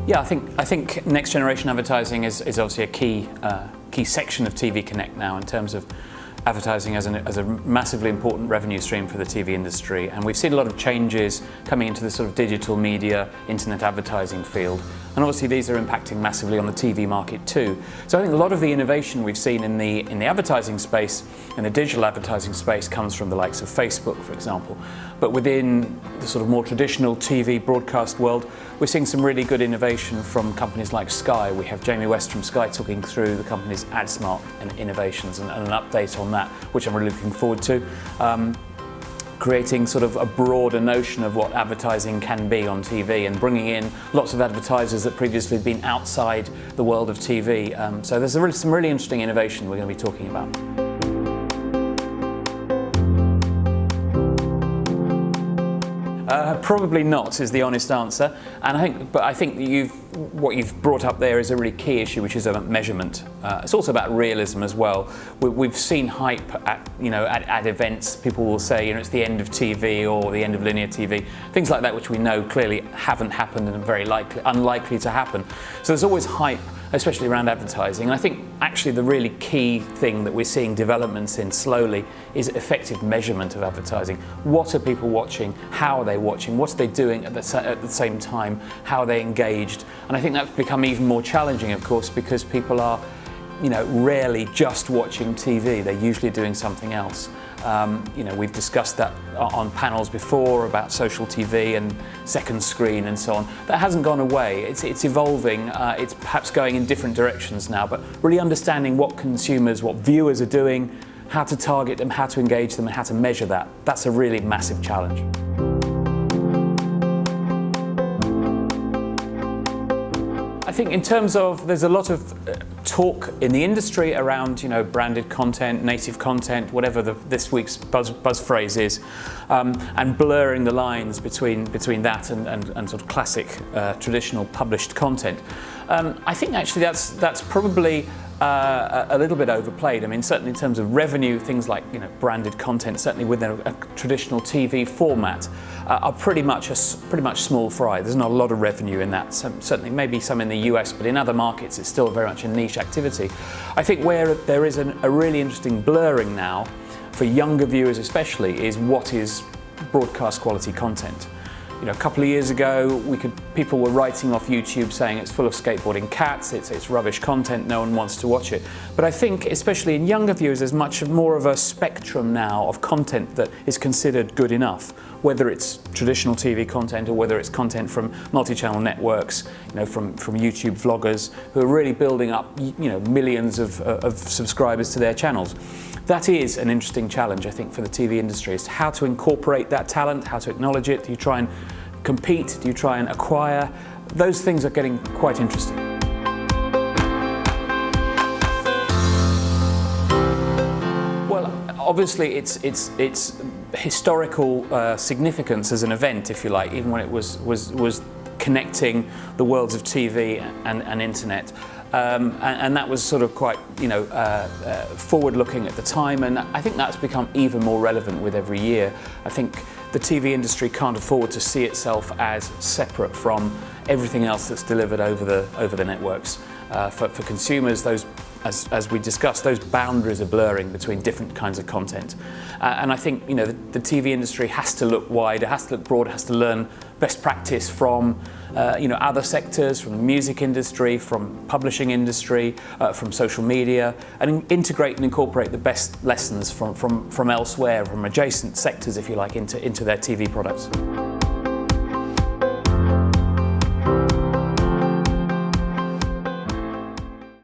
Yeah, I think next generation advertising is obviously a key section of TV Connect now in terms of advertising as a massively important revenue stream for the TV industry, and we've seen a lot of changes coming into the sort of digital media, internet advertising field, and obviously these are impacting massively on the TV market too. So I think a lot of the innovation we've seen in the advertising space, in the digital advertising space, comes from the likes of Facebook, for example. But within the sort of more traditional TV broadcast world, we're seeing some really good innovation from companies like Sky. We have Jamie West from Sky talking through the company's AdSmart and innovations and an update on that, which I'm really looking forward to. Creating sort of a broader notion of what advertising can be on TV and bringing in lots of advertisers that previously had been outside the world of TV. So there's some really interesting innovation we're going to be talking about. Probably not is the honest answer, and I think what you've brought up there is a really key issue, which is about measurement. It's also about realism as well. We've seen hype at events. People will say, it's the end of TV or the end of linear TV, things like that, which we know clearly haven't happened and are very unlikely to happen. So there's always hype, especially around advertising. And I think actually the really key thing that we're seeing developments in slowly is effective measurement of advertising. What are people watching? How are they watching? What are they doing at the same time? How are they engaged? And I think that's become even more challenging, of course, because people are rarely just watching TV. They're usually doing something else. We've discussed that on panels before about social TV and second screen and so on. That hasn't gone away. It's evolving. It's perhaps going in different directions now, but really understanding what consumers, what viewers are doing, how to target them, how to engage them, and how to measure that. That's a really massive challenge. I think in terms of, there's a lot of talk in the industry around branded content, native content, whatever this week's buzz phrase is, and blurring the lines between that and sort of classic traditional published content. I think actually that's probably a little bit overplayed. I mean, certainly in terms of revenue, things like branded content, certainly within a traditional TV format, are pretty much small fry. There's not a lot of revenue in that. Certainly, maybe some in the US, but in other markets, it's still very much a niche activity. I think where there is a really interesting blurring now, for younger viewers especially, is what is broadcast quality content. A couple of years ago, people were writing off YouTube saying it's full of skateboarding cats, it's rubbish content, no one wants to watch it. But I think, especially in younger viewers, there's much more of a spectrum now of content that is considered good enough, whether it's traditional TV content or whether it's content from multi-channel networks, from YouTube vloggers who are really building up, millions of subscribers to their channels. That is an interesting challenge, I think, for the TV industry, is how to incorporate that talent, how to acknowledge it. Do you try and compete? Do you try and acquire? Those things are getting quite interesting. Well, obviously it's historical significance as an event, if you like, even when it was connecting the worlds of TV and internet. And that was sort of quite, forward-looking at the time, and I think that's become even more relevant with every year. I think the TV industry can't afford to see itself as separate from everything else that's delivered over the networks. For consumers, as we discussed, those boundaries are blurring between different kinds of content. And I think the TV industry has to look wider, has to look broad, has to learn best practice from other sectors, from the music industry, from publishing industry, from social media, and integrate and incorporate the best lessons from elsewhere, from adjacent sectors, if you like, into their TV products.